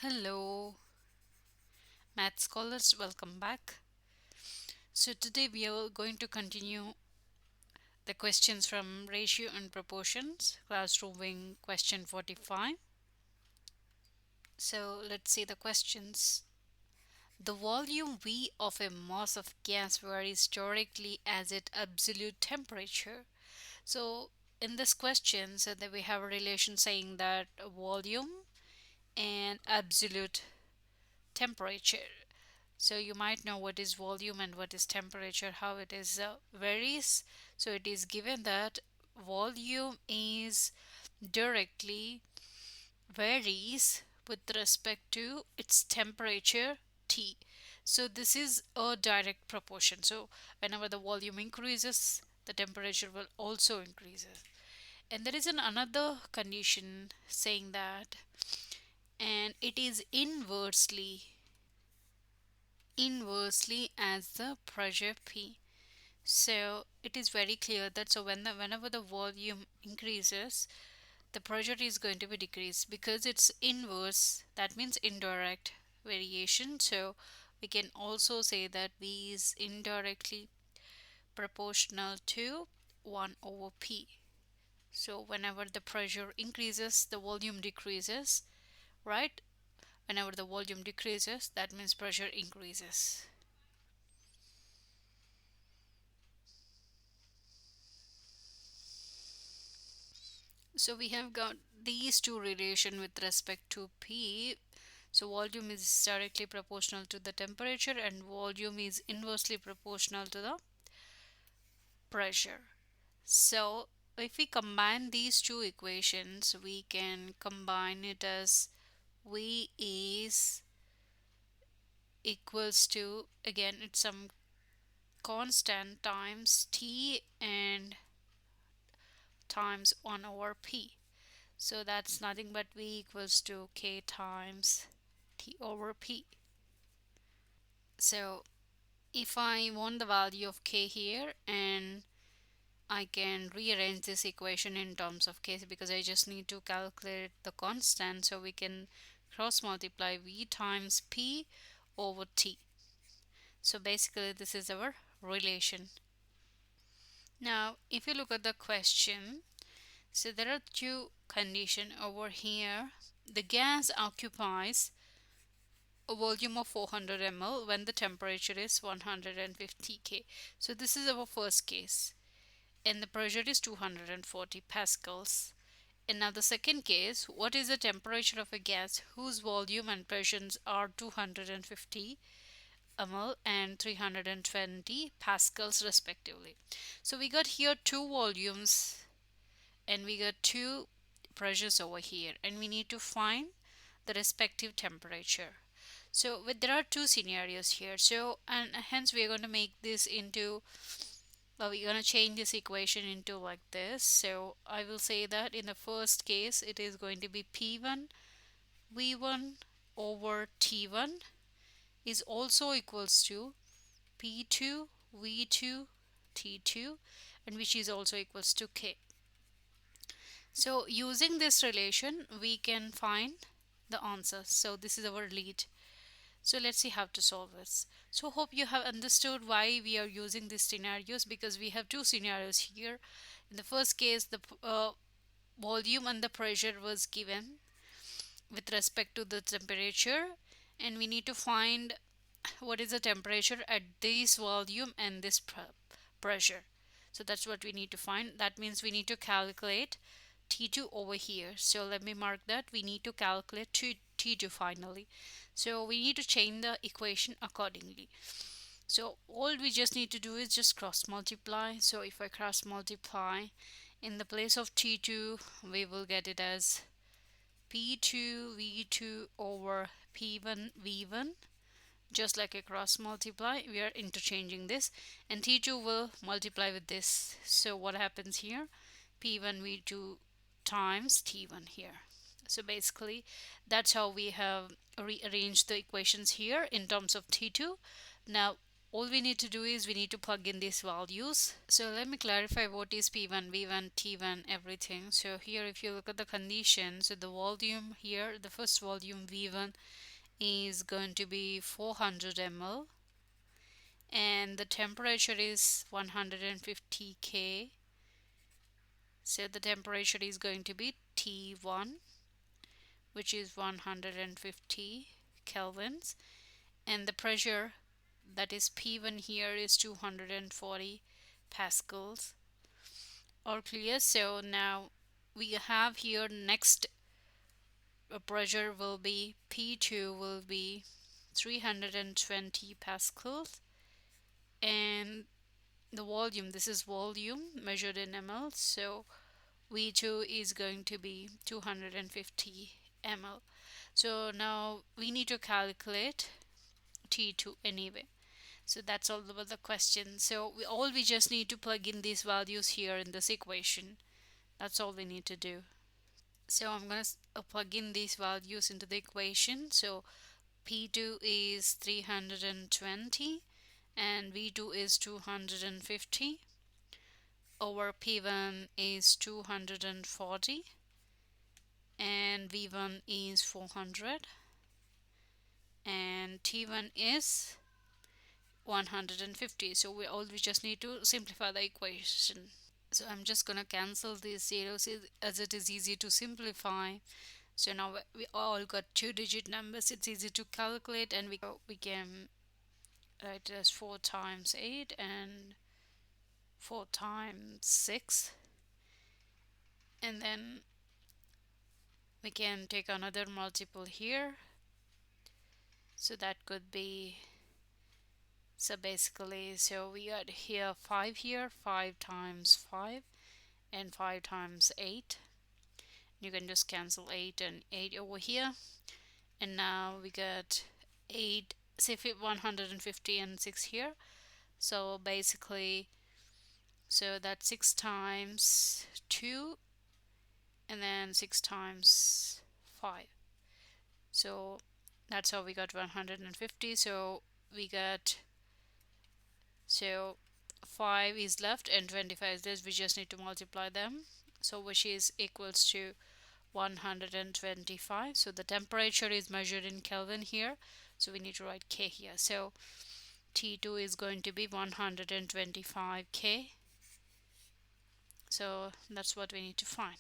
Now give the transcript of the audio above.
Hello, math scholars, welcome back. So, today we are going to continue the questions from ratio and proportions, classroom wing question 45. So, let's see the questions. The volume V of a mass of gas varies directly as its absolute temperature. So, in this question, so that we have a relation saying that volume and absolute temperature. So you might know what is volume and what is temperature, how it is varies. So it is given that volume is directly varies with respect to its temperature T. So this is a direct proportion. So whenever the volume increases, the temperature will also increase. And there is another condition saying that, and it is inversely as the pressure P. So it is very clear that whenever the volume increases, the pressure is going to be decreased because it's inverse. That means indirect variation. So we can also say that V is indirectly proportional to 1 over P. So whenever the pressure increases, the volume decreases, right? Whenever the volume decreases, that means pressure increases. So we have got these two relation with respect to P. So volume is directly proportional to the temperature and volume is inversely proportional to the pressure. So if we combine these two equations, we can combine it as V is equals to, again, it's some constant times T and times 1 over P. So that's nothing but V equals to K times T over P. So if I want the value of K here, and I can rearrange this equation in terms of K because I just need to calculate the constant, so we can cross multiply V times P over T. So basically this is our relation. Now if you look at the question, so there are two conditions over here. The gas occupies a volume of 400 ml when the temperature is 150 K. So this is our first case, and the pressure is 240 pascals. And now the second case, what is the temperature of a gas whose volume and pressures are 250 ml and 320 pascals respectively. So we got here two volumes and we got two pressures over here, and we need to find the respective temperature. So there are two scenarios here, so and hence we are going to make this into, well, we're going to change this equation into like this. So I will say that in the first case it is going to be P1 V1 over T1 is also equals to P2 V2 T2, and which is also equals to K. So using this relation we can find the answer. So this is our lead. So let's see how to solve this. So hope you have understood why we are using these scenarios, because we have two scenarios here. In the first case, the volume and the pressure was given with respect to the temperature, and we need to find what is the temperature at this volume and this pressure. So that's what we need to find. That means we need to calculate T2 over here. So let me mark that we need to calculate T2 finally. So we need to change the equation accordingly. So all we just need to do is just cross multiply. So if I cross multiply, in the place of T2 we will get it as P2 V2 over P1 V1. Just like a cross multiply, we are interchanging this, and T2 will multiply with this. So what happens here? P1 V2 times T1 here. So basically that's how we have rearranged the equations here in terms of T2. Now all we need to do is we need to plug in these values. So let me clarify what is P1, V1, T1, everything. So here if you look at the condition, so the volume here, the first volume V1 is going to be 400 ml and the temperature is 150 K. So the temperature is going to be T1, which is 150 kelvins, and the pressure, that is P1 here, is 240 pascals. All clear? So now we have here next pressure will be P2 will be 320 pascals, and the volume, this is volume measured in ml, so V2 is going to be 250 ml. So now we need to calculate T2 anyway. So that's all about the question. So we just need to plug in these values here in this equation. That's all we need to do. So I'm going to plug in these values into the equation. So P2 is 320 and V2 is 250 over P1 is 240 and V1 is 400 and T1 is 150. So we just need to simplify the equation. So I'm just gonna cancel these zeros as it is easy to simplify. So now we all got two-digit numbers. It's easy to calculate, and we can write it as 4 times 8 and 4 times 6, and then we can take another multiple here. So that could be, so basically, so we got here 5 here, 5 times 5 and 5 times 8. You can just cancel 8 and 8 over here, and now we got 8, say 150 and 6 here. So basically, so that's 6 times 2 and then 6 times 5. So that's how we got 150. So we got, so 5 is left and 25 is this. We just need to multiply them, so which is equals to 125. So the temperature is measured in Kelvin here, so we need to write K here. So T2 is going to be 125 K. So that's what we need to find.